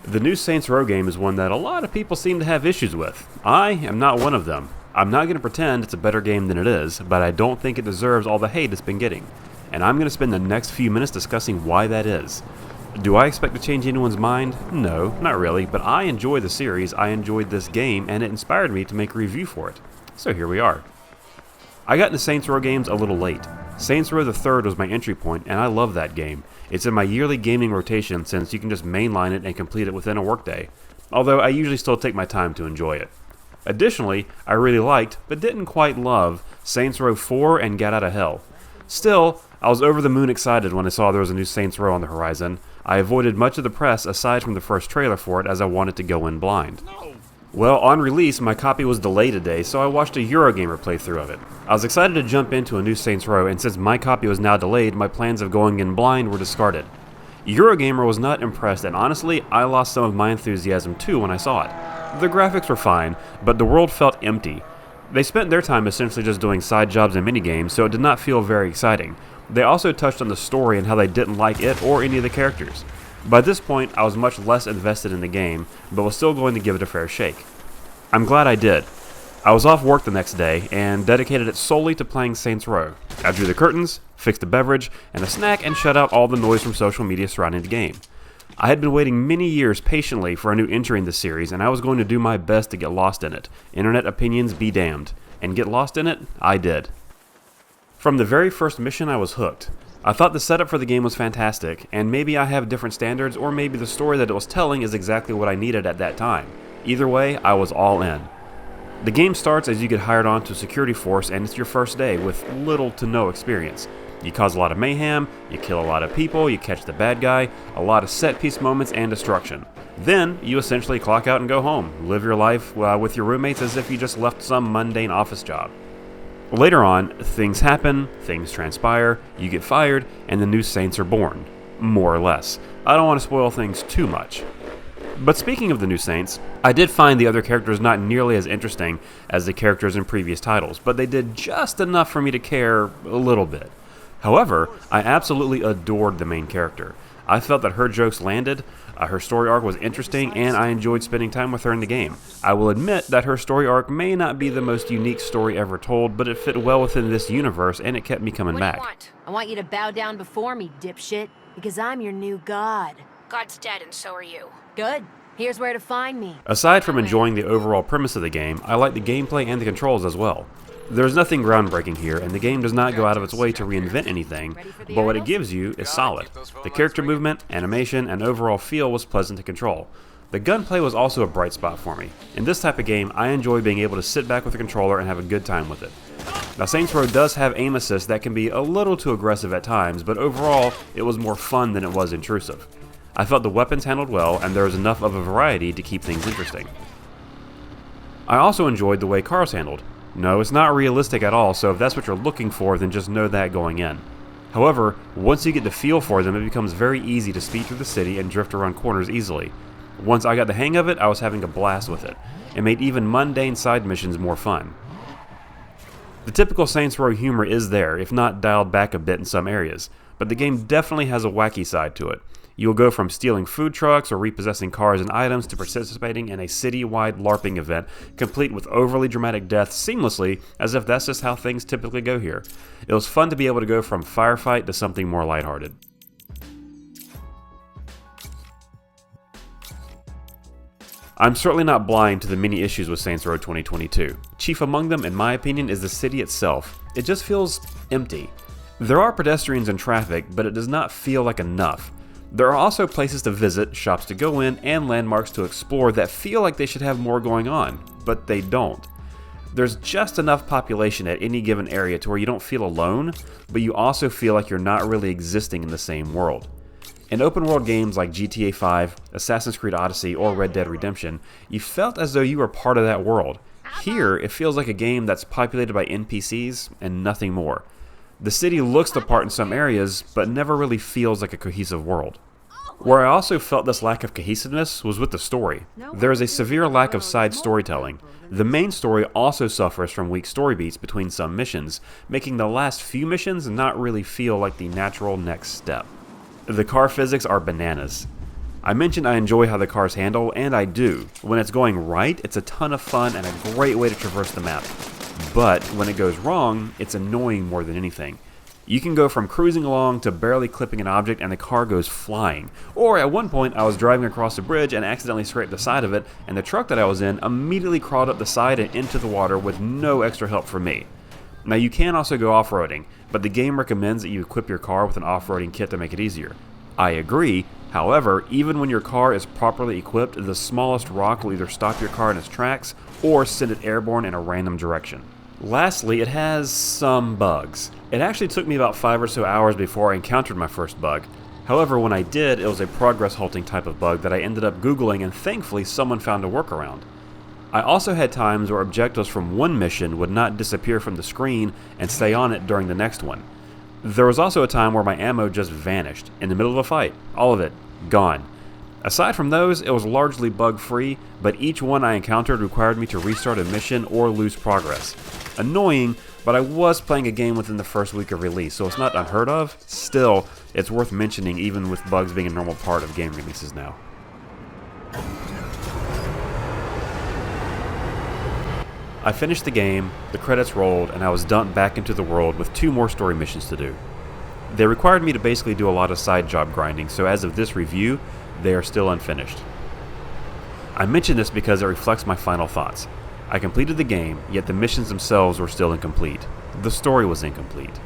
The new Saints Row game is one that a lot of people seem to have issues with. I am not one of them. I'm not going to pretend it's a better game than it is, but I don't think it deserves all the hate it's been getting. And I'm going to spend the next few minutes discussing why that is. Do I expect to change anyone's mind? No, not really, but I enjoy the series, I enjoyed this game, and it inspired me to make a review for it. So here we are. I got into Saints Row games a little late. Saints Row the Third was my entry point, and I love that game. It's in my yearly gaming rotation since you can just mainline it and complete it within a workday, although I usually still take my time to enjoy it. Additionally, I really liked, but didn't quite love, Saints Row 4 and Get Out of Hell. Still, I was over the moon excited when I saw there was a new Saints Row on the horizon. I avoided much of the press aside from the first trailer for it as I wanted to go in blind. Well, on release, my copy was delayed a day, so I watched a Eurogamer playthrough of it. I was excited to jump into a new Saints Row, and since my copy was now delayed, my plans of going in blind were discarded. Eurogamer was not impressed, and honestly, I lost some of my enthusiasm too when I saw it. The graphics were fine, but the world felt empty. They spent their time essentially just doing side jobs and minigames, so it did not feel very exciting. They also touched on the story and how they didn't like it or any of the characters. By this point, I was much less invested in the game, but was still going to give it a fair shake. I'm glad I did. I was off work the next day, and dedicated it solely to playing Saints Row. I drew the curtains, fixed a beverage, and a snack, and shut out all the noise from social media surrounding the game. I had been waiting many years patiently for a new entry in the series, and I was going to do my best to get lost in it. Internet opinions be damned. And get lost in it, I did. From the very first mission, I was hooked. I thought the setup for the game was fantastic, and maybe I have different standards, or maybe the story that it was telling is exactly what I needed at that time. Either way, I was all in. The game starts as you get hired on to a security force, and it's your first day with little to no experience. You cause a lot of mayhem, you kill a lot of people, you catch the bad guy, a lot of set-piece moments and destruction. Then, you essentially clock out and go home, live your life with your roommates as if you just left some mundane office job. Later on, things happen, things transpire, you get fired, and the new Saints are born. More or less. I don't want to spoil things too much. But speaking of the new Saints, I did find the other characters not nearly as interesting as the characters in previous titles, but they did just enough for me to care a little bit. However, I absolutely adored the main character. I felt that her jokes landed, her story arc was interesting, and I enjoyed spending time with her in the game. I will admit that her story arc may not be the most unique story ever told, but it fit well within this universe, and it kept me coming back. What do you want? I want you to bow down before me, dipshit, because I'm your new god. God's dead and so are you. Good. Here's where to find me. Aside from enjoying the overall premise of the game, I like the gameplay and the controls as well. There's nothing groundbreaking here, and the game does not go out of its way to reinvent anything, but what it gives you is solid. The character movement, animation, and overall feel was pleasant to control. The gunplay was also a bright spot for me. In this type of game, I enjoy being able to sit back with the controller and have a good time with it. Now, Saints Row does have aim assist that can be a little too aggressive at times, but overall, it was more fun than it was intrusive. I felt the weapons handled well, and there was enough of a variety to keep things interesting. I also enjoyed the way cars handled. No, it's not realistic at all, so if that's what you're looking for, then just know that going in. However, once you get the feel for them, it becomes very easy to speed through the city and drift around corners easily. Once I got the hang of it, I was having a blast with it. It made even mundane side missions more fun. The typical Saints Row humor is there, if not dialed back a bit in some areas, but the game definitely has a wacky side to it. You'll go from stealing food trucks or repossessing cars and items to participating in a city-wide LARPing event, complete with overly dramatic deaths seamlessly, as if that's just how things typically go here. It was fun to be able to go from firefight to something more lighthearted. I'm certainly not blind to the many issues with Saints Row 2022. Chief among them, in my opinion, is the city itself. It just feels empty. There are pedestrians and traffic, but it does not feel like enough. There are also places to visit, shops to go in, and landmarks to explore that feel like they should have more going on, but they don't. There's just enough population at any given area to where you don't feel alone, but you also feel like you're not really existing in the same world. In open world games like GTA 5, Assassin's Creed Odyssey, or Red Dead Redemption, you felt as though you were part of that world. Here, it feels like a game that's populated by NPCs and nothing more. The city looks the part in some areas, but never really feels like a cohesive world. Where I also felt this lack of cohesiveness was with the story. There is a severe lack of side storytelling. The main story also suffers from weak story beats between some missions, making the last few missions not really feel like the natural next step. The car physics are bananas. I mentioned I enjoy how the cars handle, and I do. When it's going right, it's a ton of fun and a great way to traverse the map. But when it goes wrong, it's annoying more than anything. You can go from cruising along to barely clipping an object and the car goes flying. Or at one point I was driving across a bridge and accidentally scraped the side of it, and the truck that I was in immediately crawled up the side and into the water with no extra help from me. Now you can also go off-roading, but the game recommends that you equip your car with an off-roading kit to make it easier. I agree, however, even when your car is properly equipped, the smallest rock will either stop your car in its tracks or send it airborne in a random direction. Lastly, it has some bugs. It actually took me about 5 or so hours before I encountered my first bug. However, when I did, it was a progress halting type of bug that I ended up Googling, and thankfully someone found a workaround. I also had times where objectives from one mission would not disappear from the screen and stay on it during the next one. There was also a time where my ammo just vanished in the middle of a fight. All of it, gone. Aside from those, it was largely bug-free, but each one I encountered required me to restart a mission or lose progress. Annoying, but I was playing a game within the first week of release, so it's not unheard of. Still, it's worth mentioning even with bugs being a normal part of game releases now. I finished the game, the credits rolled, and I was dumped back into the world with 2 more story missions to do. They required me to basically do a lot of side job grinding, so as of this review, they are still unfinished. I mention this because it reflects my final thoughts. I completed the game, yet the missions themselves were still incomplete. The story was incomplete.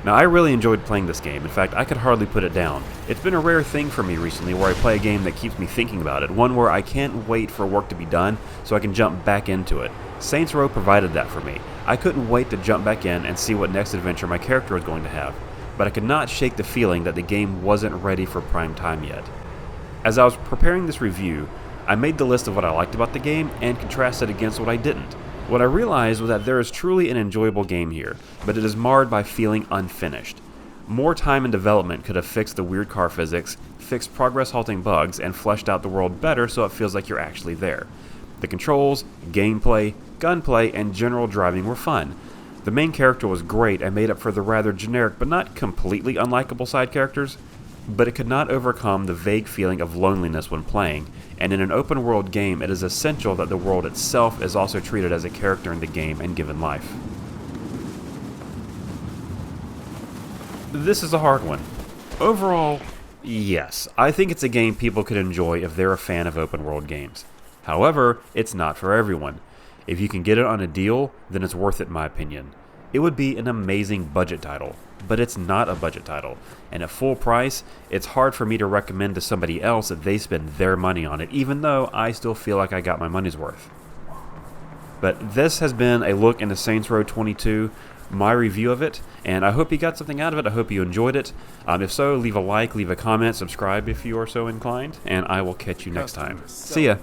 Now, I really enjoyed playing this game. In fact, I could hardly put it down. It's been a rare thing for me recently where I play a game that keeps me thinking about it, one where I can't wait for work to be done so I can jump back into it. Saints Row provided that for me. I couldn't wait to jump back in and see what next adventure my character was going to have, but I could not shake the feeling that the game wasn't ready for prime time yet. As I was preparing this review, I made the list of what I liked about the game and contrasted against what I didn't. What I realized was that there is truly an enjoyable game here, but it is marred by feeling unfinished. More time and development could have fixed the weird car physics, fixed progress halting bugs, and fleshed out the world better so it feels like you're actually there. The controls, gameplay, gunplay, and general driving were fun. The main character was great and made up for the rather generic but not completely unlikable side characters, but it could not overcome the vague feeling of loneliness when playing, and in an open world game it is essential that the world itself is also treated as a character in the game and given life. This is a hard one. Overall, yes, I think it's a game people could enjoy if they're a fan of open world games. However, it's not for everyone. If you can get it on a deal, then it's worth it in my opinion. It would be an amazing budget title, but it's not a budget title, and at full price, it's hard for me to recommend to somebody else that they spend their money on it, even though I still feel like I got my money's worth. But this has been a look into Saints Row 22, my review of it, and I hope you got something out of it. I hope you enjoyed it. If so, leave a like, leave a comment, subscribe if you are so inclined, and I will catch you next time. See ya!